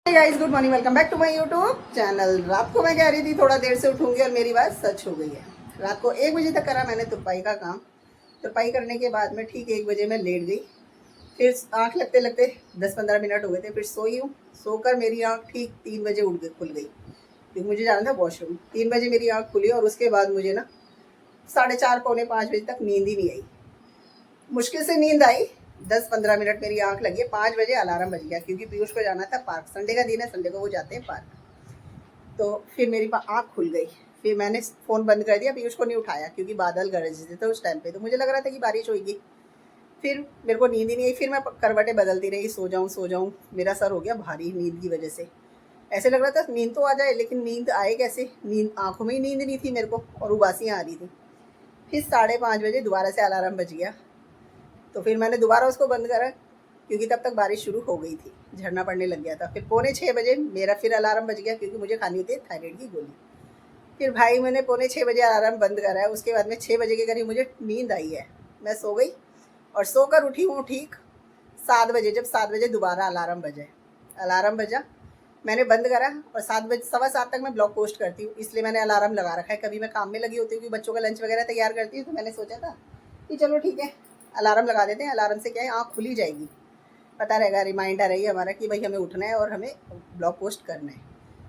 Guys, good morning, welcome back to my YouTube channel. रात को मैं कह रही थी थोड़ा देर से उठूंगी और मेरी बात सच हो गई है। रात को 1 बजे तक करा मैंने तुरपाई का काम। तुरपाई करने के बाद में ठीक 1 बजे मैं लेट गई। फिर आँख लगते लगते 10-15 मिनट हो गए थे। फिर सोई हूँ। सोकर मेरी आँख ठीक 3 बजे खुल गई, क्योंकि मुझे जाना था वॉशरूम। 3 बजे मेरी आँख खुली और उसके बाद मुझे ना 4:30 पौने 5 बजे तक नींद ही नहीं आई। मुश्किल से नींद आई। 10-15 मिनट मेरी आंख लगी है। 5 बजे अलार्म बज गया, क्योंकि पीयूष को जाना था पार्क। संडे का दिन है, संडे को वो जाते हैं पार्क। तो फिर मेरी आंख खुल गई। फिर मैंने फ़ोन बंद कर दिया, पीयूष को नहीं उठाया, क्योंकि बादल गरज रहे थे उस टाइम पे। तो मुझे लग रहा था कि बारिश होगी। फिर मेरे को नींद ही नहीं आई। फिर मैं करवटें बदलती रही, सो जाऊँ। मेरा सर हो गया भारी नींद की वजह से। ऐसे लग रहा था नींद तो आ जाए, लेकिन नींद आए कैसे। नींद, आँखों में ही नींद नहीं थी मेरे को, और उबासियाँ आ रही थी। फिर 5:30 बजे दोबारा से अलार्म बज गया। तो फिर मैंने दोबारा उसको बंद करा, क्योंकि तब तक बारिश शुरू हो गई थी, झरना पड़ने लग गया था। फिर 5:45 बजे मेरा फिर अलार्म बज गया, क्योंकि मुझे खानी होती है थायराइड की गोली। फिर भाई मैंने 5:45 बजे अलार्म बंद करा है। उसके बाद में 6 बजे के करीब मुझे नींद आई है। मैं सो गई और सोकर उठी हूँ ठीक 7 बजे। जब 7 बजे दोबारा अलार्म बजा, मैंने बंद करा। और 7 बजे 7:15 तक मैं ब्लॉग पोस्ट करती हूँ, इसलिए मैंने अलार्म लगा रखा है। कभी मैं काम में लगी होती हूँ कि बच्चों का लंच वगैरह तैयार करती हूँ, तो मैंने सोचा था कि चलो ठीक है, अलार्म लगा देते हैं। अलार्म से क्या है, आँख खुली जाएगी, पता रहेगा, रिमाइंडर है हमारा कि भाई हमें उठना है और हमें ब्लॉग पोस्ट करना है।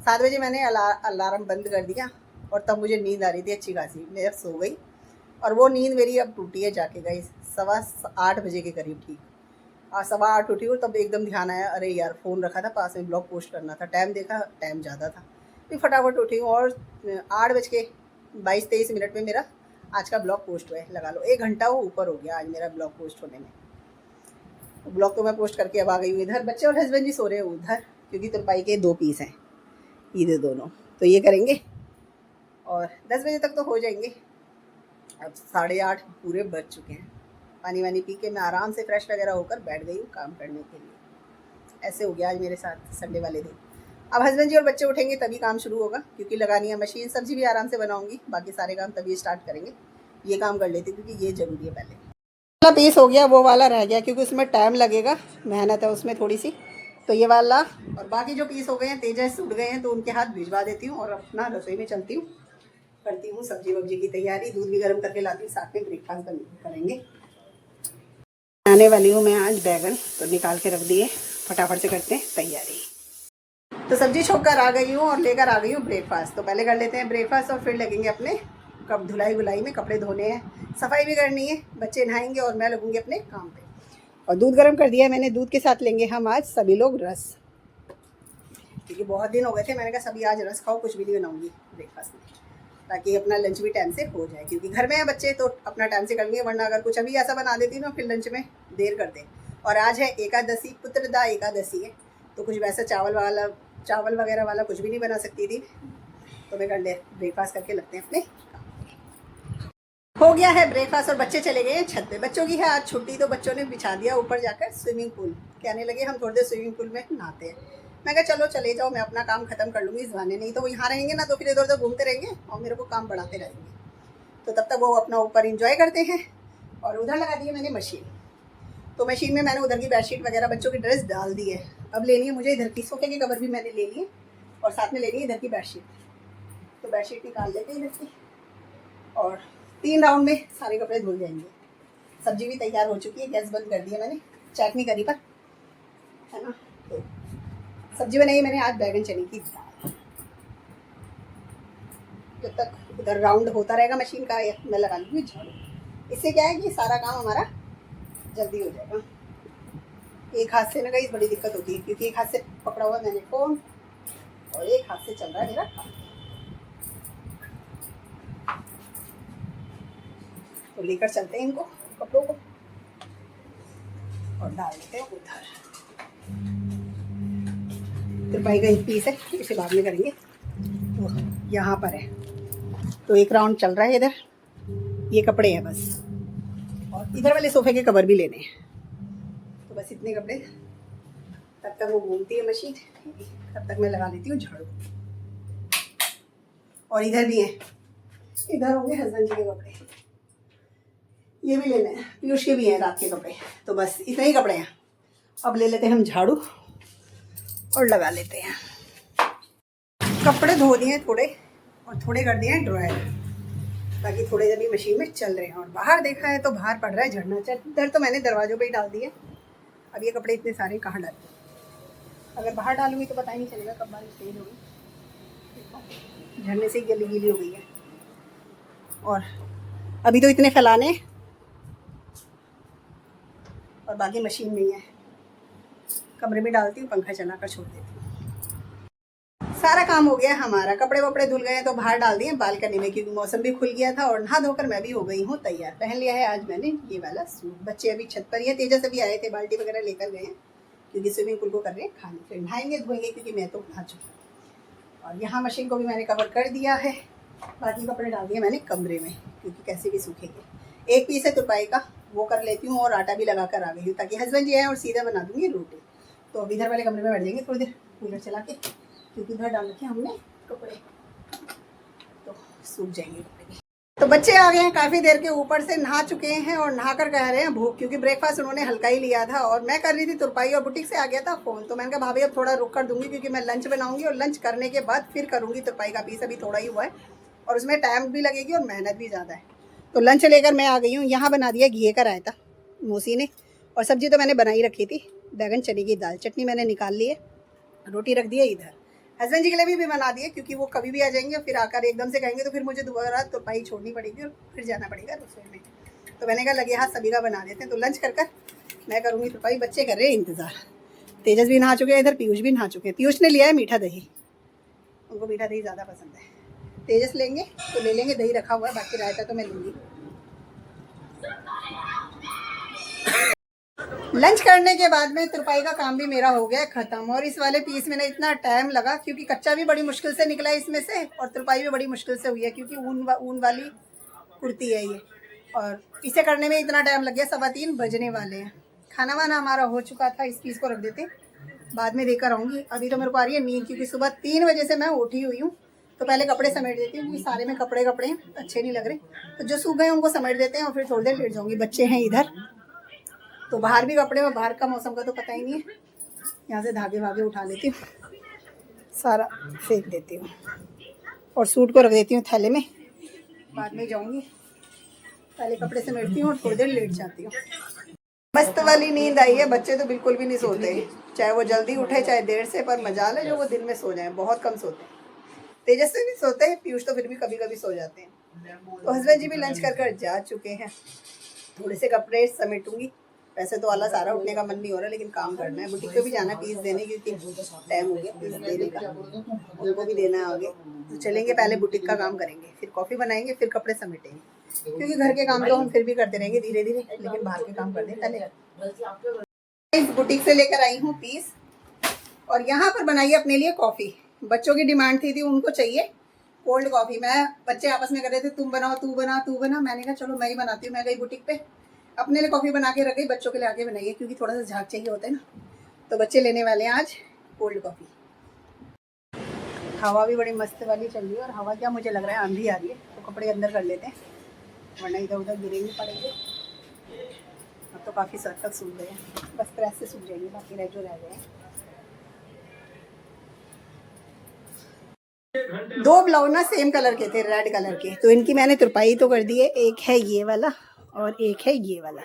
7 बजे मैंने अलार्म बंद कर दिया, और तब मुझे नींद आ रही थी अच्छी खासी। मैं सो गई, और वो नींद मेरी अब टूटी है जाके गई 8:15 बजे के करीब ठीक। और 8:15 उठी हूँ, तब एकदम ध्यान आया, अरे यार फ़ोन रखा था पास में, ब्लॉग पोस्ट करना था। टाइम देखा, टाइम ज़्यादा था। फिर फटाफट उठी हूँ, और 8:22-23 में मेरा आज का ब्लॉग पोस्ट हुआ है। लगा लो 1 घंटा वो ऊपर हो गया आज मेरा ब्लॉग पोस्ट होने में। ब्लॉग तो मैं पोस्ट करके अब आ गई हूँ इधर। बच्चे और हस्बैंड जी सो रहे हैं उधर, क्योंकि तुरपाई के 2 पीस हैं, ये दोनों तो ये करेंगे, और 10 बजे तक तो हो जाएंगे। अब 8:30 पूरे बज चुके हैं। पानी वानी पी के मैं आराम से फ्रेश वगैरह होकर बैठ गई हूँ काम करने के लिए। ऐसे हो गया आज मेरे साथ संडे वाले दिन। अब हस्बैंड जी और बच्चे उठेंगे तभी काम शुरू होगा, क्योंकि लगानी है मशीन। सब्जी भी आराम से बनाऊँगी, बाकी सारे काम तभी स्टार्ट करेंगे। ये काम कर लेती हूँ, क्योंकि ये ज़रूरी है। पहले वाला पीस हो गया, वो वाला रह गया, क्योंकि उसमें टाइम लगेगा, मेहनत है उसमें थोड़ी सी। तो ये वाला, और बाकी जो पीस हो गए हैं, तेजस उठ गए हैं, तो उनके हाथ भिजवा देती हूँ और अपना रसोई में चलती हूँ, करती हूँ सब्जी वब्जी की तैयारी। दूध भी गर्म करके लाती हूँ, साथ में ब्रेकफास्ट करेंगे। बनाने वाली हूँ मैं आज बैगन, तो निकाल के रख दिए, फटाफट से करते हैं तैयारी। तो सब्जी छोड़ कर आ गई हूँ और लेकर आ गई हूँ ब्रेकफास्ट। तो पहले कर लेते हैं ब्रेकफास्ट, और फिर लगेंगे अपने कब धुलाई वुलाई में, कपड़े धोने हैं, सफाई भी करनी है, बच्चे नहाएंगे और मैं लगूंगी अपने काम पे। और दूध गर्म कर दिया है मैंने। दूध के साथ लेंगे हम आज सभी लोग रस, क्योंकि बहुत दिन हो गए थे। मैंने कहा सभी आज रस खाओ, कुछ भी नहीं बनाऊंगी ब्रेकफास्ट में, ताकि अपना लंच भी टाइम से हो जाए, क्योंकि घर में है बच्चे तो अपना टाइम से कर लेंगे। वरना अगर कुछ अभी ऐसा बना देती ना, फिर लंच में देर कर दे। और आज है एकादशी, पुत्रदा एकादशी है, तो कुछ वैसा चावल वगैरह वाला कुछ भी नहीं बना सकती थी। तो मैं कर ले ब्रेकफास्ट करके लगते हैं अपने। हो गया है ब्रेकफास्ट और बच्चे चले गए हैं छत पे। बच्चों की है आज छुट्टी, तो बच्चों ने बिछा दिया ऊपर जाकर स्विमिंग पूल। कहने लगे हम थोड़ी देर स्विमिंग पूल में नहाते हैं। मैं कहा चलो चले जाओ, मैं अपना काम खत्म कर लूँगी इस बहाने। नहीं तो वो यहाँ रहेंगे ना, तो फिर इधर उधर घूमते रहेंगे और मेरे को काम बढ़ाते रहेंगे। तो तब तक वो अपना ऊपर इंजॉय करते हैं। और उधर लगा दी है मैंने मशीन। तो मशीन में मैंने उधर की बेडशीट वगैरह बच्चों की ड्रेस डाल दी है। अब लेनी है मुझे इधर की, सोफे के कवर भी मैंने ले लिए, और साथ में लेनी है इधर की बेडशीट। तो बेडशीट निकाल लेते हैं इधर की, और 3 राउंड में सारे कपड़े धुल जाएंगे। सब्जी भी तैयार हो चुकी है, गैस बंद कर दिया मैंने, चेक नहीं करी पर, है ना। तो सब्जी बनाई मैंने आज बैगन चने की दाल। जब तक उधर राउंड होता रहेगा मशीन का, मैं लगा लूँगी झाड़ू। इससे क्या है कि सारा काम हमारा जल्दी हो जाएगा। एक हाथ से ना कहीं बड़ी दिक्कत होती है, क्योंकि एक हाथ से पकड़ा हुआ मैंने फ़ोन, और एक हाथ से चल रहा है मेरा काम। तो लेकर चलते हैं इनको, कपड़ों को, और डाल देते हैं उधर। तुरपाई का एक पीस है, इसे बाद में करेंगे। तो यहाँ पर है, तो एक राउंड चल रहा है इधर। ये कपड़े हैं बस, और इधर वाले सोफे के कवर भी लेने हैं। तो बस इतने कपड़े, तब तक वो घूमती है मशीन, तब तक मैं लगा लेती हूँ झाड़ू। और इधर भी है, इधर होंगे हस्बैंड जी के कपड़े, ये भी लेने हैं, पीयूष के भी हैं रात के कपड़े। तो बस इतने ही कपड़े हैं। अब ले लेते हैं हम झाड़ू, और लगा लेते हैं। कपड़े धो दिए थोड़े और थोड़े कर दिए हैं ड्रायर, बाकी थोड़े अभी मशीन में चल रहे हैं। और बाहर देखा है तो बाहर पड़ रहा है झरना। इधर तो मैंने दरवाजों पे ही डाल दिए। अब ये कपड़े इतने सारे कहाँ डालूँ? अगर बाहर डालूंगी तो पता ही नहीं चलेगा कब बारिश तेज होगी। झरने से ही गली गीली हो गई है। और अभी तो इतने फैलाने और बाकी मशीन में ही है। कमरे में डालती हूँ, पंखा चला कर छोड़ देती हूँ। सारा काम हो गया हमारा। कपड़े वपड़े धुल गए तो बाहर डाल दिए बालकनी में, क्योंकि मौसम भी खुल गया था। और नहा धोकर मैं भी हो गई हूँ तैयार। पहन लिया है आज मैंने ये वाला सूट। बच्चे अभी छत पर ही है। तेजा से भी आए थे, बाल्टी वगैरह लेकर गए हैं, क्योंकि स्विमिंग पूल को कर रहे हैं खाने। फिर नहाएंगे धोएंगे, क्योंकि मैं तो नहा चुकी हूँ। और यहाँ मशीन को भी मैंने कवर कर दिया है। बाकी कपड़े डाल दिए मैंने कमरे में, क्योंकि कैसे भी सूखेंगे। एक पीस है तुरपाई का, वो कर लेती हूँ। और आटा भी लगा कर आ गई हूँ, ताकि हस्बैंड जी आए और सीधा बना दूँगी रोटी। तो अब इधर वाले कमरे में बैठ जाएंगे थोड़ी देर कूलर चला के, क्योंकि इधर डाल रखे हमने कपड़े, तो सूख जाएंगे कपड़े। तो बच्चे आ गए हैं काफ़ी देर के, ऊपर से नहा चुके हैं और नहा कर कह रहे हैं भूख, क्योंकि ब्रेकफास्ट उन्होंने हल्का ही लिया था। और मैं कर रही थी तुरपाई और बुटीक से आ गया था फ़ोन। तो मैंने कहा भाभी अब थोड़ा रुक कर दूंगी, क्योंकि मैं लंच बनाऊंगी और लंच करने के बाद फिर करूँगी तुरपाई का पीस। अभी थोड़ा ही हुआ है और उसमें टाइम भी लगेगी और मेहनत भी ज़्यादा है। तो लंच लेकर मैं आ गई हूँ। यहाँ बना दिया घी का रायता मौसी ने, और सब्जी तो मैंने बनाई रखी थी, बैगन चने की दाल। चटनी मैंने निकाल ली है, रोटी रख दी है इधर। हस्बैंड जी के लिए भी बना दिए, क्योंकि वो कभी भी आ जाएंगे और फिर आकर एकदम से कहेंगे तो फिर मुझे दोबारा तुरपाई छोड़नी पड़ेगी और फिर जाना पड़ेगा रसोई में। तो मैंने कहा लगे हाथ सभी का बना देते हैं। तो लंच कर कर मैं करूँगी तुरपाई। बच्चे कर रहे हैं इंतज़ार। तेजस भी नहा चुके हैं, इधर पीयूष भी नहा चुके हैं। पीयूष ने लिया है मीठा दही, उनको मीठा दही ज़्यादा पसंद है। तेजस लेंगे तो ले लेंगे, दही रखा हुआ है, बाकी रायता तो मैं लूँगी। लंच करने के बाद में तुरपाई का काम भी मेरा हो गया ख़त्म। और इस वाले पीस में ना इतना टाइम लगा, क्योंकि कच्चा भी बड़ी मुश्किल से निकला इसमें से, और तुरपाई भी बड़ी मुश्किल से हुई है, क्योंकि ऊन वाली कुर्ती है ये। और इसे करने में इतना टाइम लग गया, 3:15 बजने वाले हैं। खाना वाना हमारा हो चुका था। इस पीस को रख देते, बाद में देकर आऊँगी। अभी तो मेरे को आ रही है नींद, क्योंकि सुबह 3 बजे से मैं उठी हुई हूँ। तो पहले कपड़े समेट देती हूँ, क्योंकि सारे में कपड़े हैं, अच्छे नहीं लग रहे। तो जो सूख गए उनको समेट देते हैं और फिर थोड़ी देर लेट जाऊँगी। बच्चे हैं इधर, तो बाहर भी कपड़े, और बाहर का मौसम का तो पता ही नहीं है। यहाँ से धागे वागे उठा लेती हूँ, सारा फेंक देती हूँ और सूट को रख देती हूँ थैले में। बाद में जाऊँगी, पहले कपड़े समेटती हूँ और थोड़ी देर लेट जाती हूँ। मस्त वाली नींद आई है। बच्चे तो बिल्कुल भी नहीं सोते, चाहे वो जल्दी उठे चाहे देर से, पर मजाल है जो वो दिन में सो जाए। बहुत कम सोते हैं। तेजस्वी भी सोते हैं, पीयूष तो फिर भी कभी कभी सो जाते हैं। तो हस्बैंड जी भी लंच कर कर जा चुके हैं। थोड़े से कपड़े समेटूंगी। वैसे तो आला सारा उठने का मन नहीं हो रहा, लेकिन काम करना है। बुटीक पे भी जाना है पीस देने, क्योंकि टाइम हो गया पीस देने का, उनको भी देना है आगे। तो चलेंगे, पहले बुटीक का काम करेंगे, फिर कॉफ़ी बनाएंगे, फिर कपड़े समेटेंगे, क्योंकि घर के काम तो हम फिर भी करते रहेंगे धीरे धीरे, लेकिन बाहर के काम कर दें पहले। इस बुटीक से लेकर आई हूँ पीस, और यहाँ पर बनाई अपने लिए कॉफ़ी। बच्चों की डिमांड थी उनको चाहिए कोल्ड कॉफ़ी। बच्चे आपस में कर रहे थे तुम बनाओ, तू बना, तू बना। मैंने कहा चलो मैं ही बनाती हूँ। मैं गई बुटीक पे, अपने लिए कॉफ़ी बना के रख गई, बच्चों के लिए आके बनाइए, क्योंकि थोड़ा सा झाग चाहिए होता है ना। तो बच्चे लेने वाले हैं आज कोल्ड कॉफ़ी। हवा भी बड़ी मस्त वाली चल रही है, और हवा क्या, मुझे लग रहा है आंधी आ रही है। तो कपड़े अंदर कर लेते हैं, वरना इधर उधर गिरेंगे पड़ेंगे। अब तो काफ़ी सर तक सूख गए हैं, बस प्रेस से सूख जाएंगे, बाकी रह जो रह गए। 2 ब्लाउज ना सेम कलर के थे, रेड कलर के। तो इनकी मैंने तुरपाई तो कर दी है। एक है ये वाला और एक है ये वाला।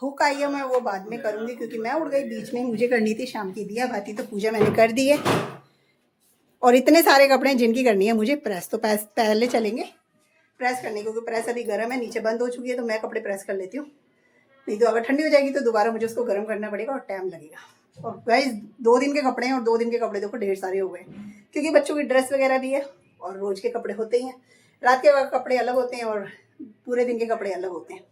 हुक आई है, मैं वो बाद में करूँगी, क्योंकि मैं उड़ गई बीच में। मुझे करनी थी शाम की दिया बाती, तो पूजा मैंने कर दी है। और इतने सारे कपड़े हैं जिनकी करनी है मुझे प्रेस। तो पहले चलेंगे प्रेस करने, क्योंकि प्रेस अभी गर्म है, नीचे बंद हो चुकी है। तो मैं कपड़े प्रेस कर लेती हूँ, नहीं तो अगर ठंडी हो जाएगी तो दोबारा मुझे उसको गर्म करना पड़ेगा और टाइम लगेगा। और गाइस 2 दिन के कपड़े हैं, और 2 दिन के कपड़े देखो ढेर सारे हो गए, क्योंकि बच्चों की ड्रेस वगैरह भी है और रोज़ के कपड़े होते ही हैं। रात के कपड़े अलग होते हैं और पूरे दिन के कपड़े अलग होते हैं।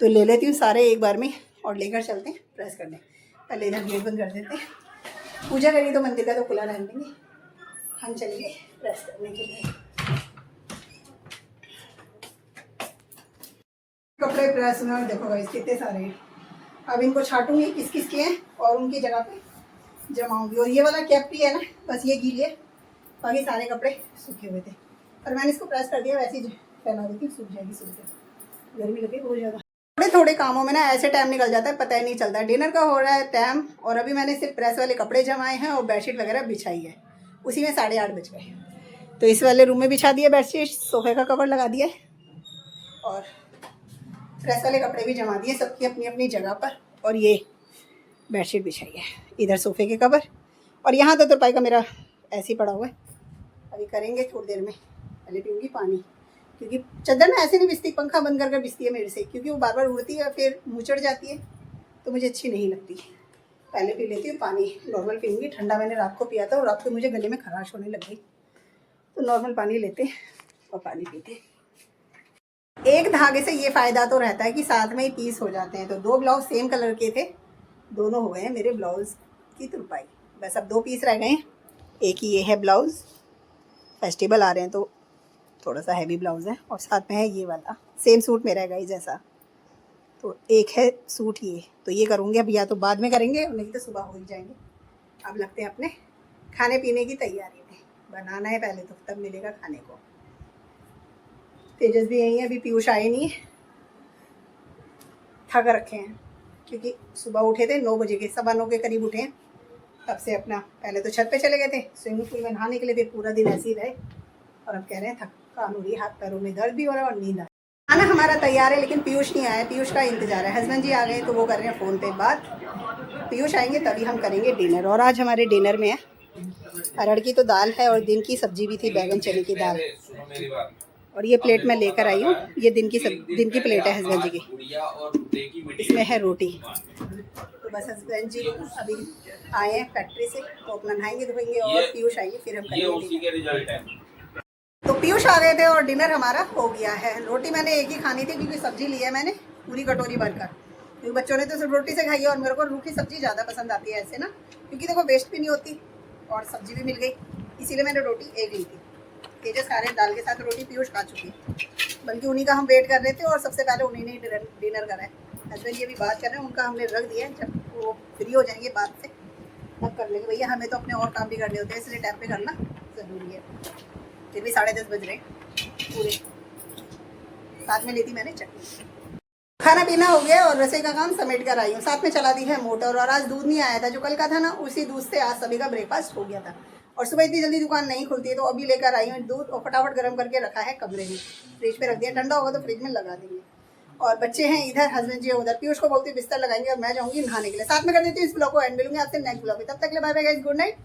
तो ले लेती हूँ सारे एक बार में और लेकर चलते हैं प्रेस करने। पहले इधर गेट बंद कर देते हैं। पूजा करी तो मंदिर का तो खुला रहने देंगे, हम चलेंगे प्रेस करने के लिए। कपड़े प्रेस में देखो गाइस कितने सारे हैं। अब इनको छाटूंगी किस किस के हैं और उनकी जगह पे जमाऊंगी। और ये वाला कैप भी है ना, बस ये गीली है, बाकी सारे कपड़े सूखे हुए थे। और मैंने इसको प्रेस कर दिया, वैसे ही फैला देती हूँ, सूख जाएगी। सूख जाएगी, गर्मी लगी बहुत ज़्यादा। थोड़े थोड़े कामों में ना ऐसे टाइम निकल जाता है, पता ही नहीं चलता। डिनर का हो रहा है टाइम और अभी मैंने सिर्फ प्रेस वाले कपड़े जमाए हैं और बेडशीट वगैरह बिछाई है, उसी में 8:30 बज गए। तो इस वाले रूम में बिछा दिया बेडशीट, सोफे का कवर लगा दिया और प्रेस वाले कपड़े भी जमा दिए सबकी अपनी अपनी जगह पर। और ये बेडशीट बिछाई है, इधर सोफे के कवर, और यहाँ तो तुरपाई का मेरा ऐसे ही पड़ा हुआ है। अभी करेंगे थोड़ी देर में, पहले पीऊँगी पानी, क्योंकि चादर ना ऐसे नहीं बिछती, पंखा बंद कर बिछती है मेरे से, क्योंकि वो बार बार उड़ती है फिर मुँह जाती है, तो मुझे अच्छी नहीं लगती। पहले पी लेती हूँ पानी, नॉर्मल पीऊँगी। ठंडा मैंने रात को पिया था और रात को मुझे गले में खराश होने लग गई, तो नॉर्मल पानी लेते और पानी पीते। एक धागे से ये फ़ायदा तो रहता है कि साथ में ही पीस हो जाते हैं। तो 2 ब्लाउज सेम कलर के थे, दोनों हो गए हैं मेरे ब्लाउज़ की तुरपाई। बस अब 2 पीस रह गए हैं। एक ही ये है ब्लाउज़, फेस्टिवल आ रहे हैं तो थोड़ा सा हैवी ब्लाउज़ है, और साथ में है ये वाला सेम सूट मेरा है गाइस ऐसा। तो एक है सूट ये, तो ये करूँगी अब, या तो बाद में करेंगे नहीं तो सुबह हो ही जाएंगे। अब लगते हैं अपने खाने पीने की तैयारी में, बनाना है पहले तो तब मिलेगा खाने को। तेजस भी यही है, अभी पीयूष आए नहीं है, थक रखे हैं क्योंकि सुबह उठे थे 9 बजे के, 9:15 के करीब उठे हैं। तब से अपना पहले तो छत पे चले गए थे स्विमिंग पूल में नहाने के लिए, फिर पूरा दिन ऐसे ही रहे और अब कह रहे हैं थकान हो रही है, हाथ पैरों में दर्द भी हो रहा है और नींद आ रही है। खाना हमारा तैयार है लेकिन पीयूष नहीं आया, पीयूष का इंतजार है। हस्बैंड जी आ गए तो वो कर रहे हैं फ़ोन पे बात, पीयूष आएंगे तभी हम करेंगे डिनर। और आज हमारे डिनर में है अरहर की तो दाल है और दिन की सब्जी भी थी बैगन चने की दाल, और ये प्लेट मैं लेकर आई हूँ, ये दिन की प्लेट है हस्बैंड जी की, इसमें है रोटी। तो बस हस्बैंड जी अभी आए हैं फैक्ट्री से, तो अपना नहाएंगे धोएंगे और पीयूष आएंगे फिर हम करेंगे। तो पीयूष आ गए थे और डिनर हमारा हो गया है। रोटी मैंने एक ही खानी थी क्योंकि सब्जी ली है मैंने पूरी कटोरी भरकर, क्योंकि बच्चों ने तो सिर्फ रोटी से खाई है और मेरे को रूखी सब्जी ज़्यादा पसंद आती है ऐसे ना, क्योंकि देखो वेस्ट भी नहीं होती और सब्जी भी मिल गई, इसीलिए मैंने रोटी एक ली थी। तेजस खा रहे हैं दाल के साथ रोटी, पीयूष खा चुकी है, बल्कि उन्हीं का हम वेट कर रहे थे और सबसे पहले उन्हीं ने डिनर करा है। हस्बैंड ये भी बात कर रहे हैं, उनका हमने रख दिया है, जब वो फ्री हो जाएंगे बात से तब कर लेंगे। भैया हमें तो अपने और काम भी करने होते हैं, इसलिए टाइम पे करना ज़रूरी है। फिर भी 10:30 बज रहे पूरे। साथ में लेती मैंने चटनी। खाना पीना हो गया और रसोई का काम समेट कर आई हूँ, साथ में चला दी है मोटर। और आज दूध नहीं आया था, जो कल का था ना, उसी दूध से आज सभी का ब्रेकफास्ट हो गया था। और सुबह इतनी जल्दी दुकान नहीं खुलती है तो अभी लेकर आई हूँ दूध और फटाफट गर्म करके रखा है कमरे में, फ्रिज पे रख दिया, ठंडा होगा तो फ्रिज में लगा देंगे। और बच्चे हैं इधर, हस्बैंड जी उधर। पीयूष को बोलती बिस्तर लगाएंगे और मैं जाऊँगी नहाने के लिए। साथ में कर देती हूँ इस ब्लॉग को एंड। मिलूंगी आपसे नेक्स्ट ब्लॉग में, तब तक के लिए bye bye guys, good night.